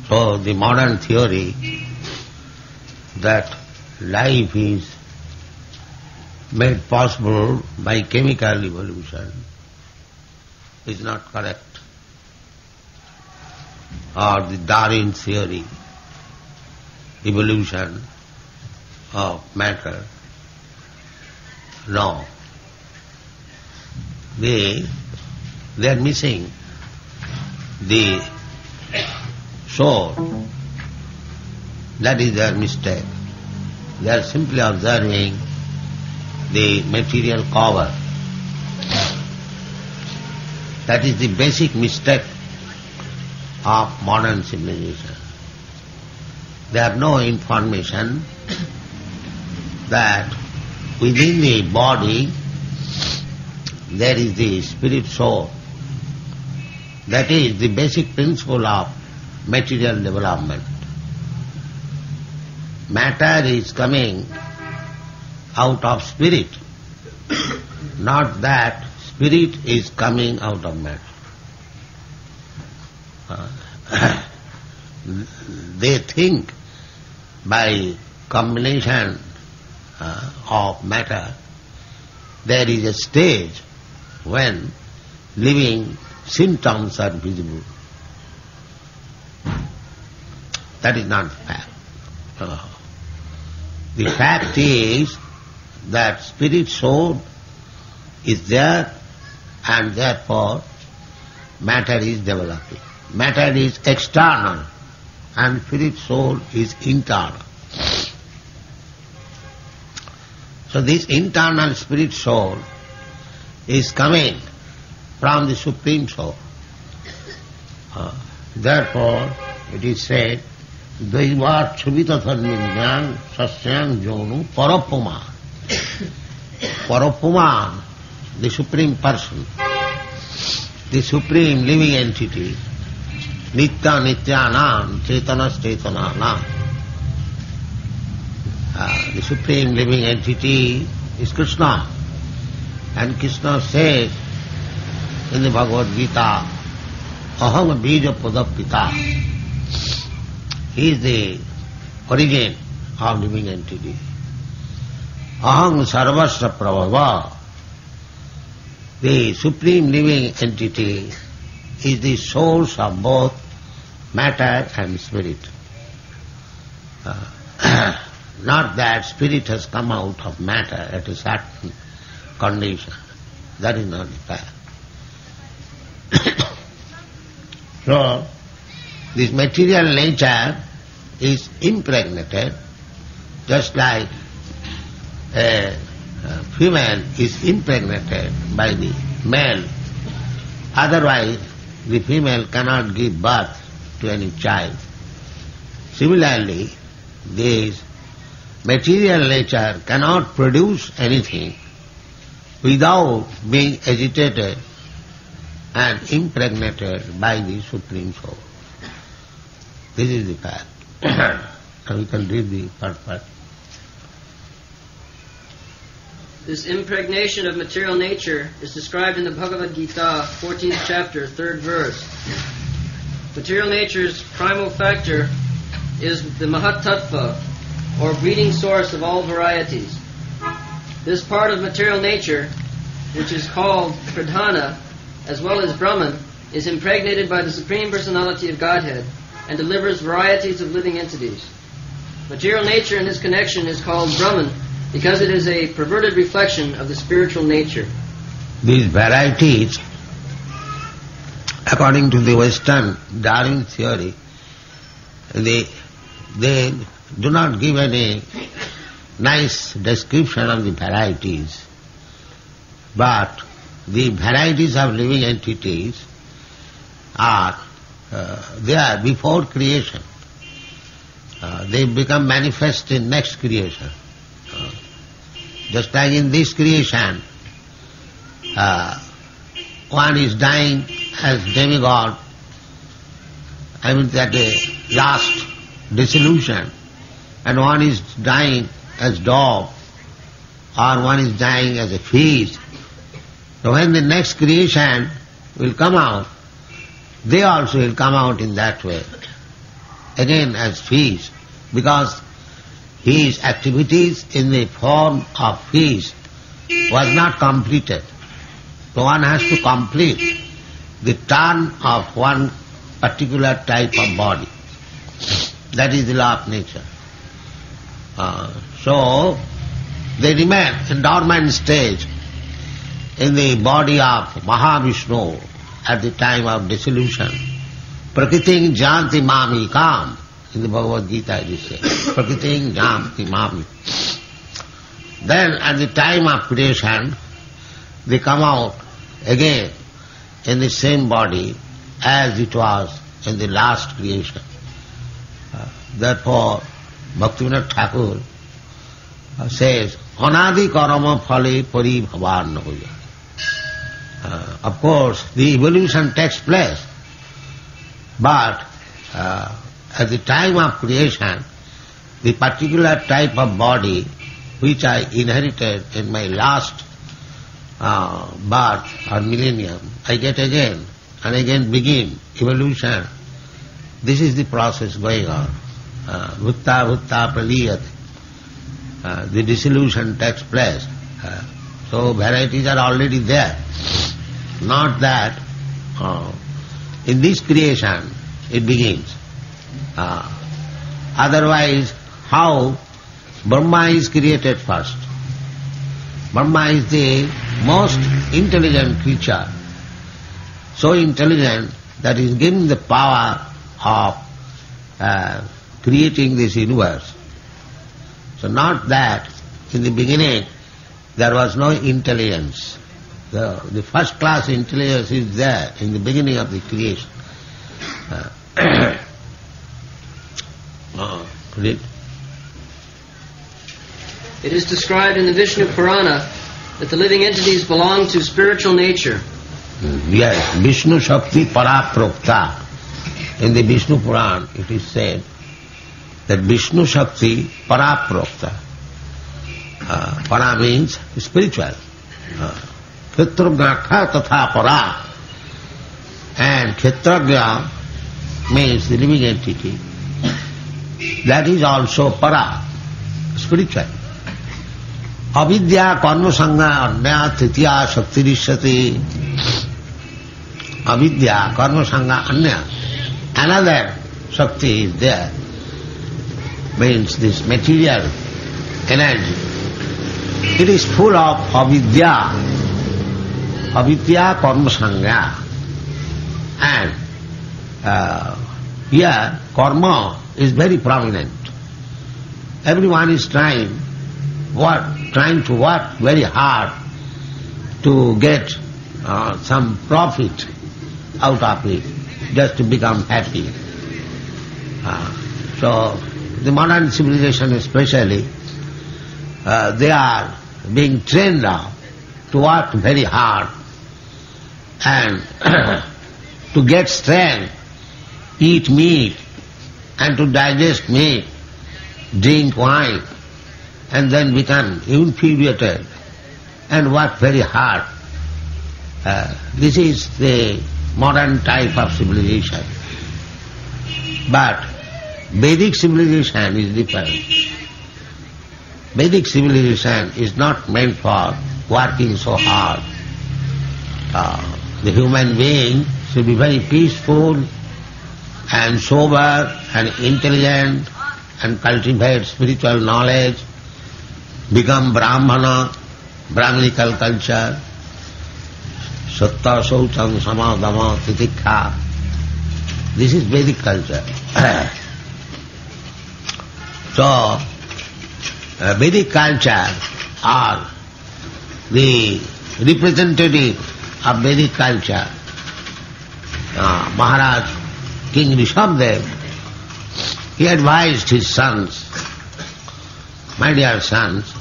So the modern theory that life is made possible by chemical evolution is not correct. Or the Darwin theory, evolution of matter, no. They are missing the soul. That is their mistake. They are simply observing the material cover. That is the basic mistake of modern civilization. They have no information that within the body there is the spirit soul. That is the basic principle of material development. Matter is coming out of spirit, not that spirit is coming out of matter. They think by combination of matter there is a stage when living symptoms are visible. That is not the fact. The fact is that spirit soul is there and therefore matter is developing. Matter is external and spirit soul is internal. So this internal spirit soul is coming from the Supreme Soul. Therefore it is said, Daivat Chubitathadminyan Sasyang Jonu Parapuman. Parapuman, the Supreme Person, the Supreme Living Entity, Nitya Nityanam, Chetanas Chetananam. The Supreme Living Entity is Krishna. And Krishna says in the Bhagavad Gita, Aham Bija Padapita. He is the origin of living entity. Aham Sarvasya Prabhava. The Supreme Living Entity is the source of both matter and spirit. Not that spirit has come out of matter at a certain condition. That is not the fact. So, this material nature is impregnated, just like a female is impregnated by the male. Otherwise, the female cannot give birth to any child. Similarly, this material nature cannot produce anything without being agitated and impregnated by the Supreme Soul. This is the fact. Now we can read the first part. This impregnation of material nature is described in the Bhagavad Gita, 14th chapter, 3rd verse. Material nature's primal factor is the Mahatattva, or breeding source of all varieties. This part of material nature, which is called Pradhana, as well as Brahman, is impregnated by the Supreme Personality of Godhead and delivers varieties of living entities. Material nature in this connection is called Brahman because it is a perverted reflection of the spiritual nature. These varieties, according to the Western Darwin theory, they do not give any nice description of the varieties, but the varieties of living entities are there before creation. They become manifest in next creation. Just like in this creation, one is dying as demigod, I mean that last dissolution, and one is dying as dog, or one is dying as a fish. So when the next creation will come out, they also will come out in that way. again as fish, because his activities in the form of fish was not completed. So one has to complete the turn of one particular type of body. That is the law of nature. So they remain in dormant stage in the body of Mahavishnu at the time of dissolution. Prakriting janti mamikam. In the Bhagavad Gita it is said. Prakriting janti mami. Then at the time of creation, they come out again in the same body as it was in the last creation. Therefore, Bhaktivinoda Thakur says, Anadi karama phale pari bhavan hoya. Of course, the evolution takes place, but at the time of creation, the particular type of body which I inherited in my last birth or millennium, I get again and again begin evolution. This is the process going on. Bhutta bhutta praliyate. The dissolution takes place. So varieties are already there. Not that in this creation it begins. Otherwise, how Brahma is created first? Brahma is the most intelligent creature, so intelligent that he is given the power of creating this universe. So not that in the beginning there was no intelligence. The first class intelligence is there in the beginning of the creation. It is described in the Vishnu Purana that the living entities belong to spiritual nature. Yes, Vishnu Shakti Paraprokta. In the Vishnu Purana it is said that Vishnu Shakti Paraprokta. Para means spiritual. Kshetragya tatha para. And Kshetragya means the living entity. That is also para, spiritual. Avidya karma sangha anya titiya shaktirishati. Avidya karma sangha anya. Another shakti is there. Means this material energy. It is full of avidya. Avidya karma sangha. And here karma is very prominent. Everyone is trying to work very hard to get some profit out of it, just to become happy. So the modern civilization especially, they are being trained now to work very hard and to get strength, eat meat and to digest meat, drink wine, and then become infuriated and work very hard. This is the modern type of civilization. But Vedic civilization is different. Vedic civilization is not meant for working so hard. The human being should be very peaceful and sober and intelligent and cultivate spiritual knowledge, become Brahmana, Brahminical culture, Satta, Saucham, Samadama, Titikha. This is Vedic culture. So, Vedic culture or the representative of Vedic culture, Maharaj King Rishabdev, he advised his sons, my dear sons,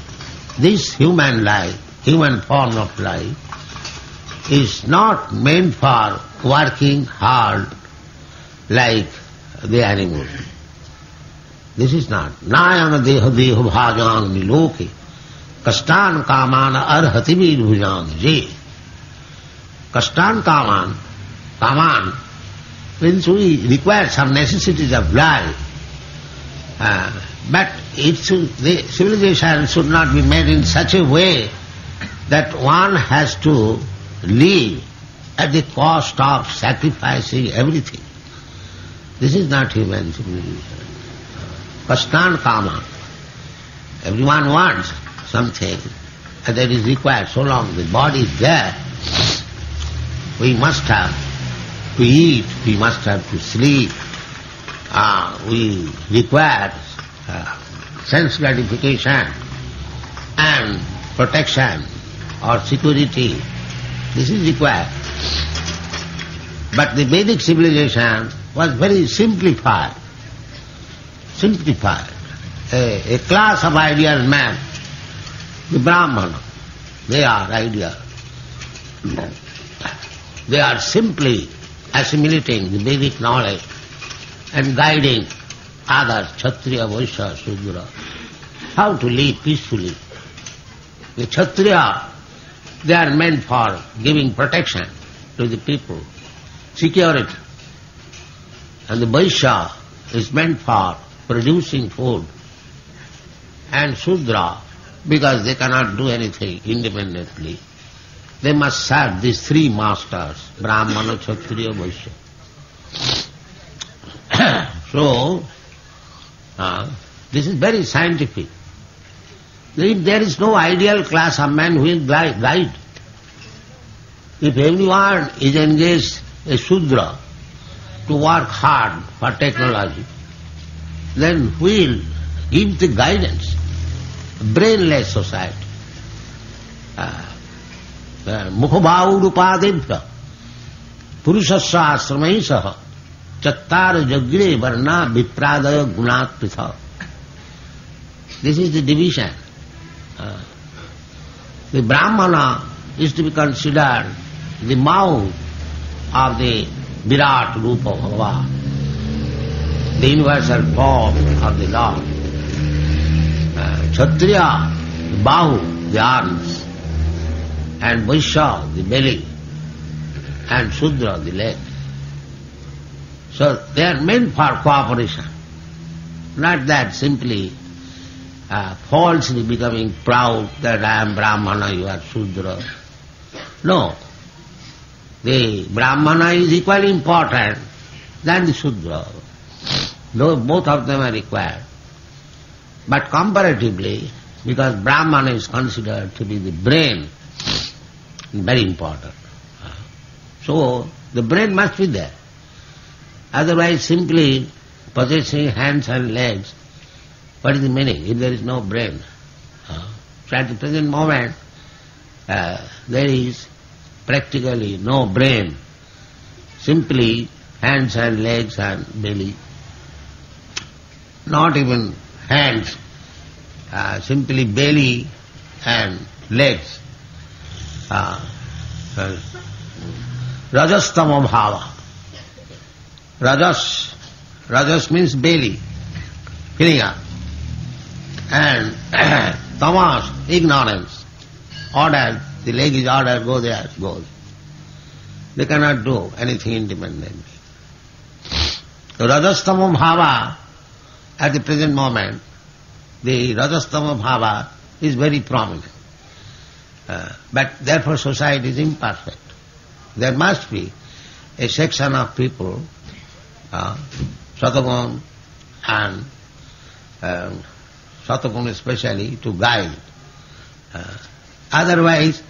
this human life, human form of life, is not meant for working hard like the animal. This is not. Nayana deha deha bhajan niloke kastan kamana arhati vir bhujan je. Kastan kaman since we require some necessities of life, but the civilization should not be made in such a way that one has to live at the cost of sacrificing everything. This is not human civilization. Kastan kama. Everyone wants something that is required. So long the body is there, we must have to eat, we must have to sleep. We require sense gratification and protection or security. This is required. But the Vedic civilization was very simplified. A class of ideal men, the Brahmana, they are ideal. They are simply assimilating the Vedic knowledge and guiding others, Kshatriya, Vaishya, Shudra, how to live peacefully. The Kshatriya, they are meant for giving protection to the people, security. And the Vaishya is meant for producing food. And Shudra, because they cannot do anything independently, they must serve these three masters, Brahmana, Kshatriya, Vaishya. So, this is very scientific. If there is no ideal class of men who will guide, if everyone is engaged a Shudra to work hard for technology, then who will give the guidance? Brainless society. Mukhabhavurupadebhya purushasya asramaisaha chattara jagre varna vipradaya gunat pritha. This is the division. The Brahmana is to be considered the mouth of the Virat Rupa Bhagavan, the universal form of the Lord. Kshatriya, the bahu, the arms, and Vaishya, the belly, and Shudra, the leg. So they are meant for cooperation, not that simply falsely becoming proud that I am Brahmana, you are Shudra. No. The Brahmana is equally important than the Shudra. Though both of them are required. But comparatively, because Brahmana is considered to be the brain, very important. So the brain must be there. Otherwise simply possessing hands and legs, what is the meaning if there is no brain? So at the present moment, there is practically no brain, simply hands and legs and belly. Not even hands, simply belly and legs. Rajastama bhava. Rajas means belly, filling up. And tamas, ignorance. Order, the leg is ordered, go there, goes. They cannot do anything independently. So Rajastama bhava, at the present moment, the Rajastama bhava is very prominent. But therefore society is imperfect. There must be a section of people, Satagun and Satagun especially, to guide. Otherwise,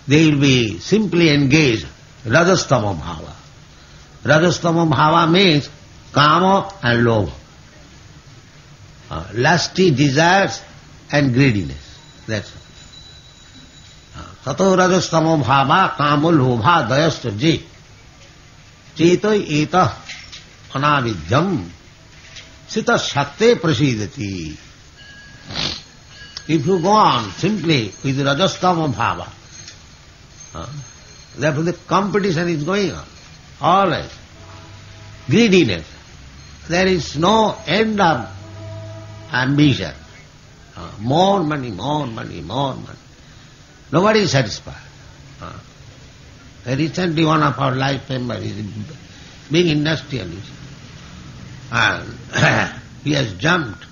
they will be simply engaged Rajastama bhava. Rajastama bhava means kama and lobha. Lusty desires and greediness. That's it. Tato rajastamo bhava kamo lobha dayasya ji. Cheto eta anavidyam sita shakte prasidati. If you go on simply with rajastama bhava, therefore the competition is going on. Always. Greediness. There is no end of ambition. More money, more money, more money. Nobody is satisfied. Recently one of our life members is big industrialist, and he has jumped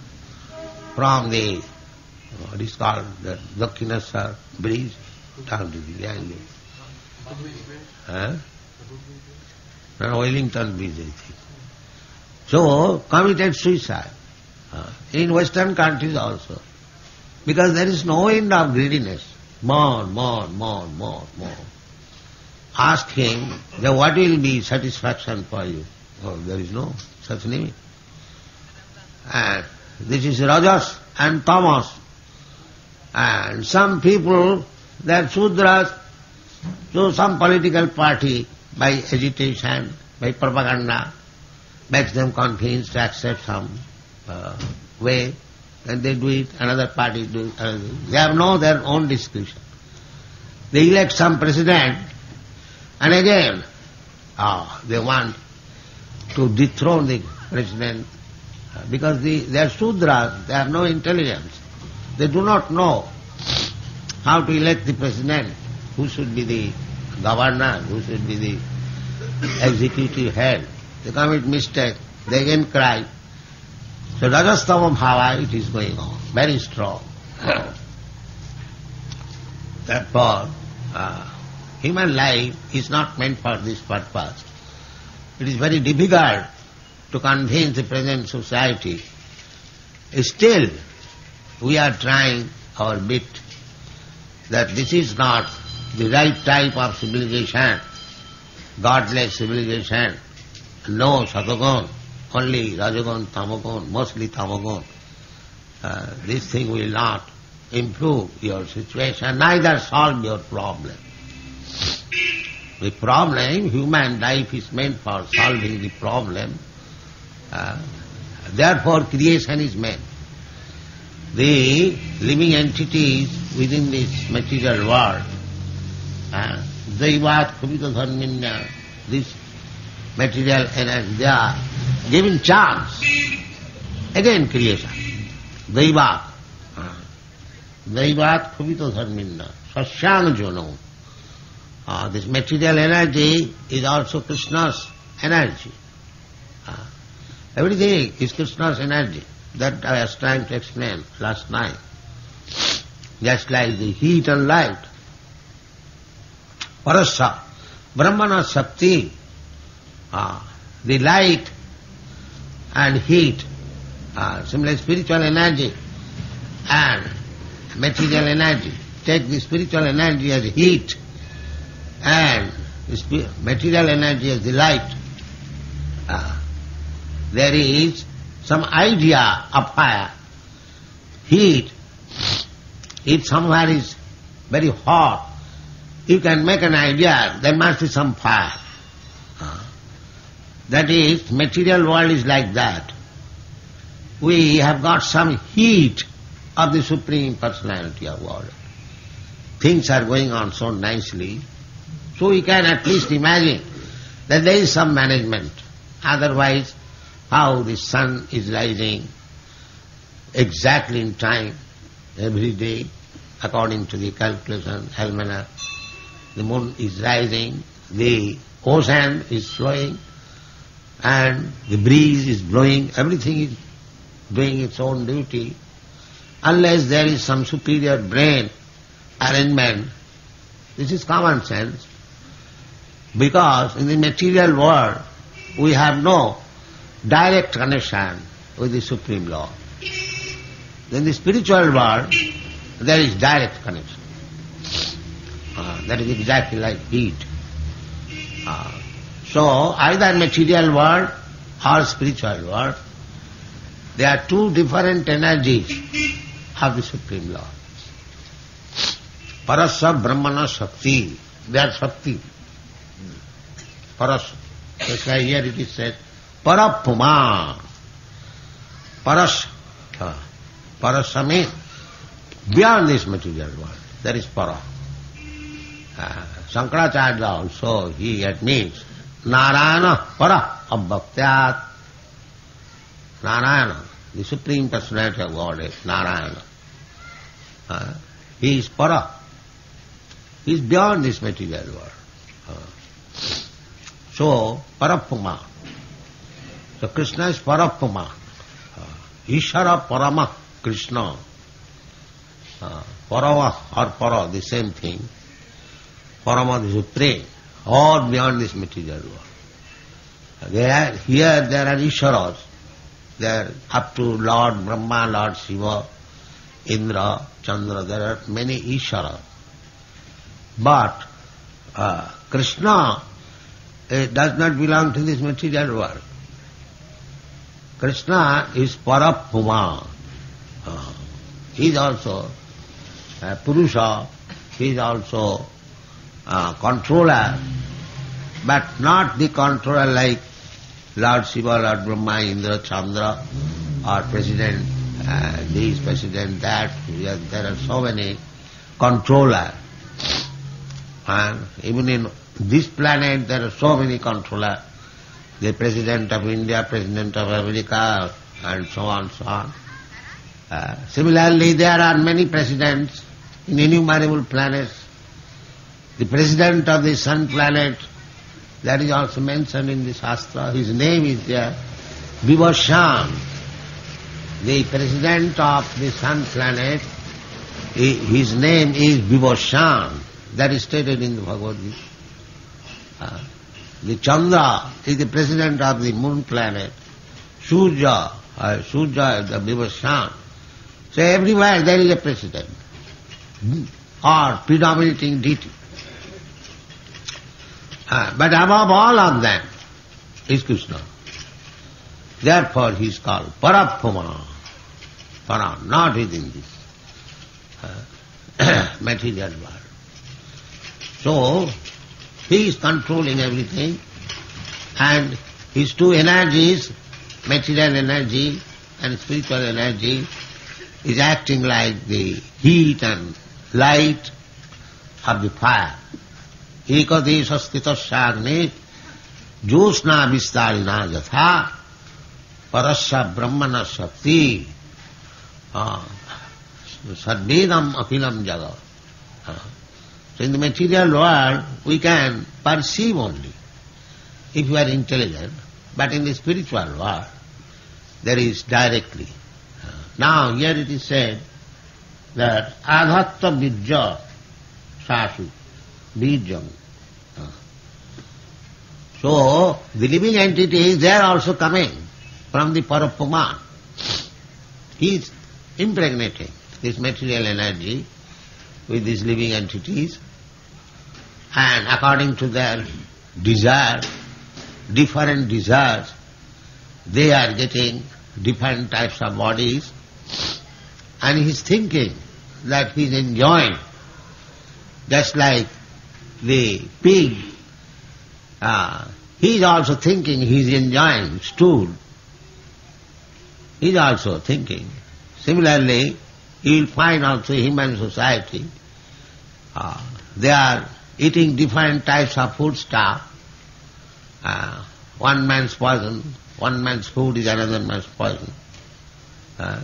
from the, what is called, the Dakshineshwar bridge down to the Ganges. Wellington Bridge, I think. So, committed suicide. In Western countries also. Because there is no end of greediness. More. Ask him, then what will be satisfaction for you? Oh, there is no such limit. And this is Rajas and Tamas. And some people, they are Sudras, so some political party, by agitation, by propaganda, makes them convinced to accept some way, and they do it, another party do it. They have no their own discretion. They elect some president, and again, they want to dethrone the president, because they are Sudras, they have no intelligence. They do not know how to elect the president, who should be the governor, who should be the executive head. They commit mistake, they again cry. So Rajastama Bhava, it is going on, very strong. Therefore, human life is not meant for this purpose. It is very difficult to convince the present society. Still, we are trying our bit that this is not the right type of civilization, godless civilization. No Satagun, only Rajagun, Tamagun, mostly Tamagun. This thing will not improve your situation, neither solve your problem. The problem, human life is meant for solving the problem. Therefore creation is meant. The living entities within this material world, Daivat Kavita Dharminya, this material energy, they are given chance. Again creation. Daivat. Daivat Kavita Dharminya, Sasyang Jono. This material energy is also Krishna's energy. Everything is Krishna's energy. That I was trying to explain last night. Just like the heat and light. Parasya, Brahmana Shakti, the light and heat, similarly spiritual energy and material energy. Take the spiritual energy as heat and the material energy as the light. There is some idea of fire, heat. If somewhere is very hot, you can make an idea, there must be some fire. That is, material world is like that. We have got some heat of the Supreme Personality of God. Things are going on so nicely, so we can at least imagine that there is some management. Otherwise, how the sun is rising exactly in time every day, according to the calculation, almanac. The moon is rising, the ocean is flowing, and the breeze is blowing, everything is doing its own duty. Unless there is some superior brain arrangement, this is common sense, because in the material world we have no direct connection with the Supreme Lord. In the spiritual world, there is direct connection. That is exactly like heat. So, either material world or spiritual world, there are two different energies of the Supreme Lord. Parasya Brahmana Shakti. They are Shakti. Parasya. That's why here it is said, Parapuma. Parasya. Parasya means beyond this material world. That is para. Shankaracharya also, he admits, Narayana para abhaktyat. Narayana, the Supreme Personality of Godhead, Narayana. He is para. He is beyond this material world. So, Parapuma. So Krishna is Parapuma. Ishara Parama Krishna. Parava or Para, the same thing. Parama is supreme, all beyond this material world. Here there are Isharas. They are up to Lord Brahma, Lord Shiva, Indra, Chandra. There are many Isharas. But Krishna does not belong to this material world. Krishna is Parapuma. He is also Purusha. He is also controller, but not the controller like Lord Shiva, Lord Brahma, Indra, Chandra, or President this, President that. There are so many controllers. And even in this planet there are so many controllers. The President of India, President of America, and so on, so on. Similarly, there are many presidents in innumerable planets. The President of the Sun planet, that is also mentioned in the Shastra. His name is there, Vibhushan. The President of the Sun planet, his name is Vibhushan. That is stated in the Bhagavad Gita. The Chandra is the President of the Moon planet. Surya is the Vibhushan. So everywhere there is a President or predominating deity. But above all of them is Krishna. Therefore he is called Parapuma. Para, not within this material world. So he is controlling everything, and his two energies, material energy and spiritual energy, is acting like the heat and light of the fire. Ekadesha sthitasya agne josna vistarina yatha parasya brahmana shakti sadvedam akilam jagat. So in the material world we can perceive only if we are intelligent, but in the spiritual world there is directly. Now here it is said that adhatta vidya sasu bijam. So the living entities, they are also coming from the Parapuma. He is impregnating this material energy with these living entities, and according to their desire, different desires, they are getting different types of bodies, and he is thinking that he is enjoying, just like the pig. He is also thinking he is enjoying stool. He is also thinking. Similarly, you will find also human society, they are eating different types of food stuff. One man's poison, one man's food is another man's poison.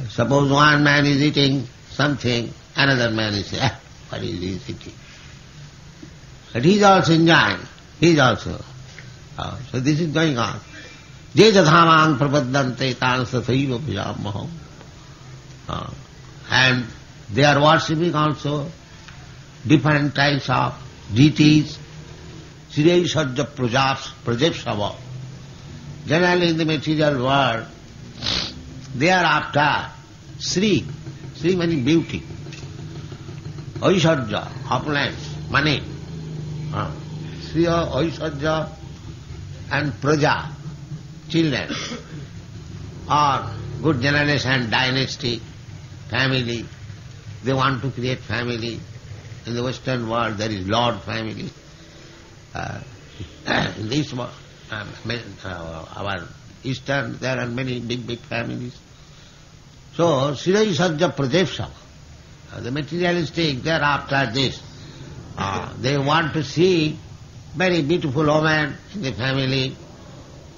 Suppose one man is eating something, another man is saying, what is he eating? But he is also enjoying, he is also. So this is going on. Je jathamang prapaddante tan sathaiva bhajamaham. And they are worshipping also different types of deities. Sri Sajja Prajapsava. Generally in the material world, they are after Sri. Sri meaning beauty. Aishwarya, opulence, money. Sri, Aishwarya and Praja, children, or good generation, dynasty, family. They want to create family. In the Western world there is Lord family. In this world, our Eastern, there are many big families. So, Sri Sajja Prajapsava, the materialistic, they are after this. They want to see very beautiful woman in the family,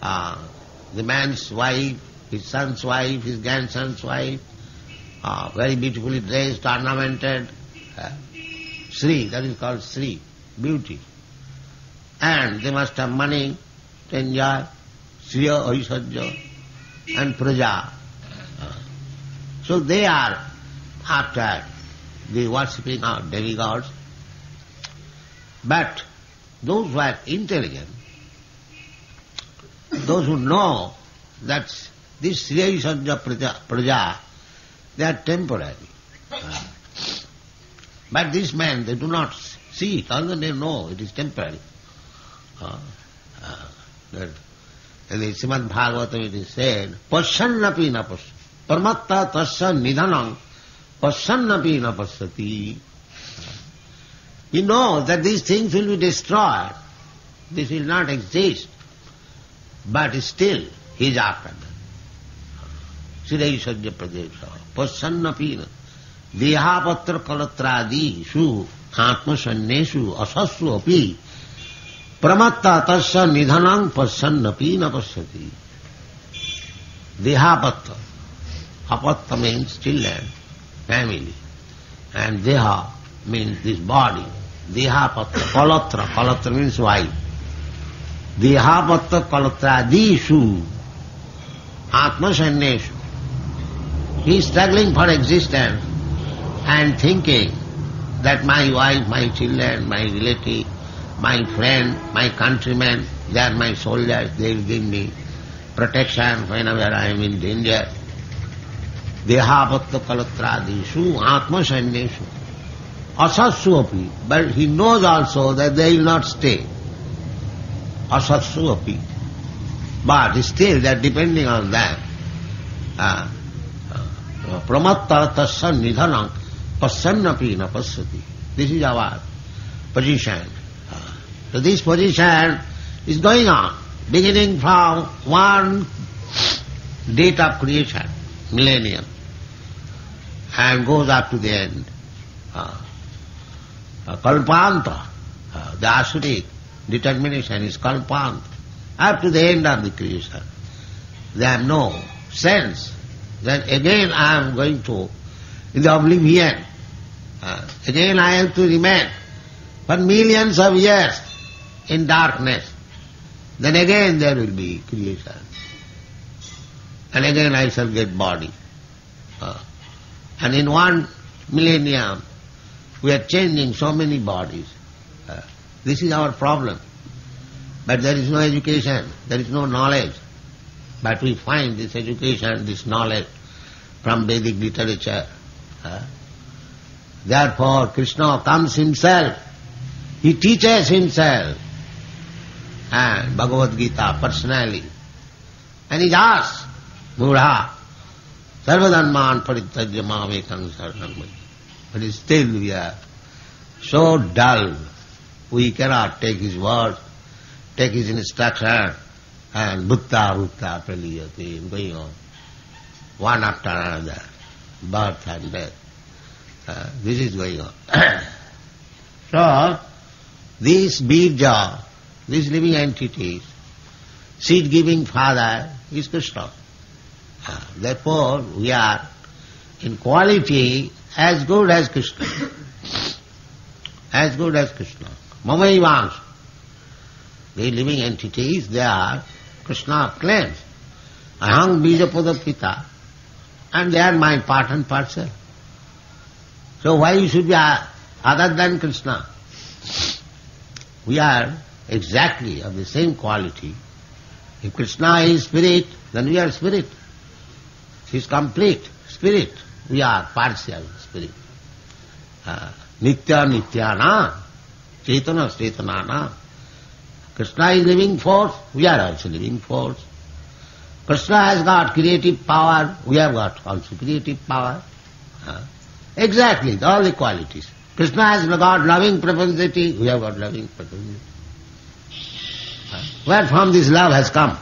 the man's wife, his son's wife, his grandson's wife, very beautifully dressed, ornamented. Sri, that is called Sri, beauty. And they must have money, to enjoy Sriya, Aishwarya and Praja. So they are after the worshipping of demigods. But those who are intelligent, those who know that this Sriya, Aishwarya, Praja, they are temporary. But this man, they do not see it, although they know it is temporary. In the Srimad Bhagavatam it is said, Pasyannapi na pasya, parmatta tasya nidhanam, pasyannapi na pasyati. He knows that these things will be destroyed. This will not exist. But still, he is after them. Sriya Aishwarya Pradesha, pasyannapi na. Dehapatra kalatradi su atma sannesu asassu api pramatta tasya nidhanam pasyannapi na pasyati. Dehapatra. Apatta means children, family. And deha means this body. Dehapatra, kalatra. Kalatra means wife. Dehapatra kalatradi su atma sannesu. He is struggling for existence and thinking that my wife, my children, my relative, my friend, my countrymen, they are my soldiers, they will give me protection whenever I am in danger. Dehapatta kalatradisu atma sannesu asassu api. But he knows also that they will not stay. Asassu api. But still they are depending on them. Pramatta tasya nidhanam pasyannapi na pasyati. This is our position. So this position is going on, beginning from one date of creation, millennium, and goes up to the end. Kalpanta, the asuric determination is kalpanta, up to the end of the creation. They have no sense. Then again I am going to, in the oblivion, again I have to remain for millions of years in darkness. Then again there will be creation. And again I shall get body. And in one millennium we are changing so many bodies. This is our problem. But there is no education, there is no knowledge. But we find this education, this knowledge from Vedic literature. Therefore Krishna comes himself, he teaches himself, and Bhagavad Gita personally. And he asks, Mudha, sarvadharman parityajya mamekam saranam vraja. But still we are so dull, we cannot take his word, take his instruction, and bhutta praliyate, going on, one after another, birth and death. This is going on. So, these bija, these living entities, seed-giving father is Krishna. Therefore, we are in quality as good as Krishna. As good as Krishna. Mamaivans. The living entities, they are Krishna claims. Aham bijapada pita. And they are my part and parcel. So why you should be other than Krishna? We are exactly of the same quality. If Krishna is spirit, then we are spirit. He is complete spirit. We are partial spirit. Nitya nityana, Chaitana Chaitanana. Krishna is living force, we are also living force. Krishna has got creative power, we have got also creative power. Exactly, all the qualities. Krishna has got loving propensity, we have got loving propensity. Where from this love has come?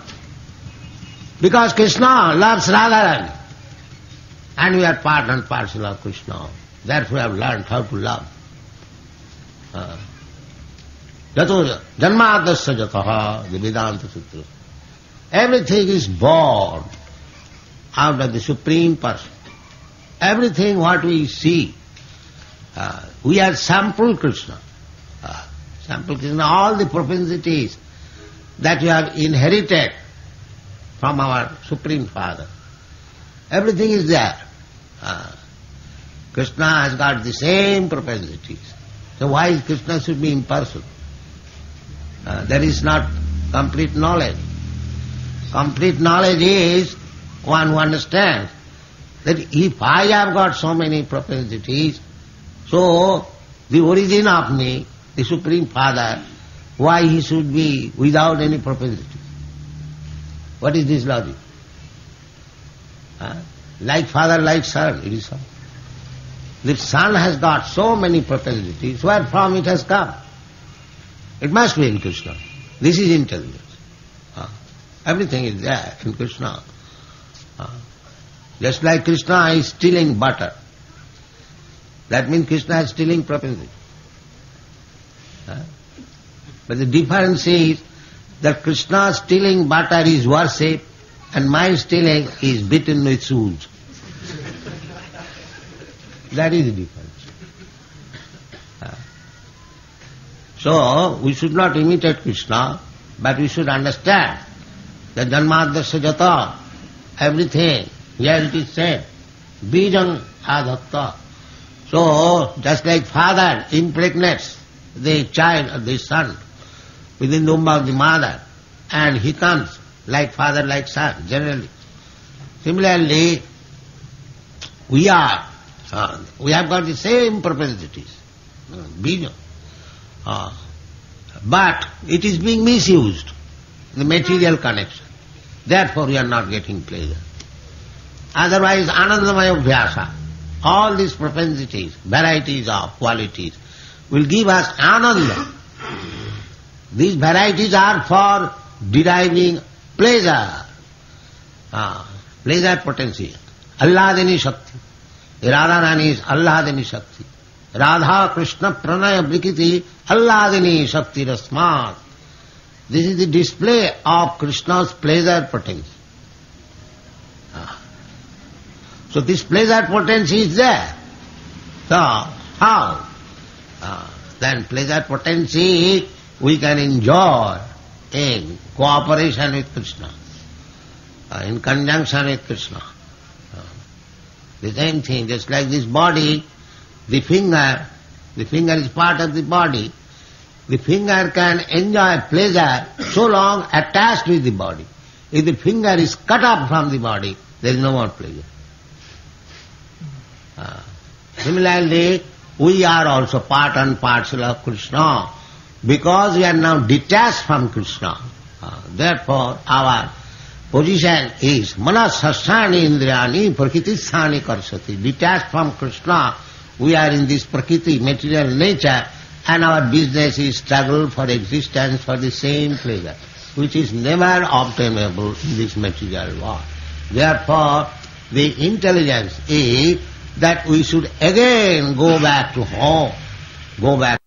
Because Krishna loves Radharani. And we are part and parcel of Krishna. Therefore we have learned how to love. Jato janmadasya jataha, the Vedanta Sutra. Everything is born out of the Supreme Person. Everything what we see, we are sample Krishna. Sample Krishna, all the propensities that we have inherited from our Supreme Father. Everything is there. Krishna has got the same propensities. So why Krishna should be impersonal? There is not complete knowledge. Complete knowledge is one who understands that if I have got so many propensities, so the origin of me, the Supreme Father, why he should be without any propensities? What is this logic? Like father, like son, it is so. The son has got so many propensities, where from it has come? It must be in Krishna. This is intelligence. Everything is there in Krishna. Just like Krishna is stealing butter. That means Krishna is stealing propensity. But the difference is that Krishna stealing butter is worship and my stealing is beaten with shoes. That is the difference. So, we should not imitate Krishna, but we should understand that Janmadasya jata, everything, here it is said, bijam adhatta. So, just like father impregnates the child or the son within the womb of the mother, and he comes like father, like son, generally. Similarly, we have got the same propensities, bijam. But it is being misused, the material connection. Therefore we are not getting pleasure. Otherwise, anandamaya abhyasa, all these propensities, varieties of qualities, will give us ananda. These varieties are for deriving pleasure, pleasure potency, Alladini Shakti. Radha Rani is Alladini Shakti. Radha Krishna Pranaya Brikiti Alladini Shakti Rasmat. This is the display of Krishna's pleasure potency. So this pleasure potency is there. So how? Then pleasure potency we can enjoy in cooperation with Krishna, in conjunction with Krishna. The same thing, just like this body, the finger is part of the body. The finger can enjoy pleasure so long attached with the body. If the finger is cut off from the body, there is no more pleasure. Similarly, we are also part and parcel of Krishna. Because we are now detached from Krishna, therefore our position is manasasani indriyani prakritisthani karsati. Detached from Krishna, we are in this prakriti, material nature, and our business is struggle for existence for the same pleasure, which is never obtainable in this material world. Therefore, the intelligence is that we should again go back to home, go back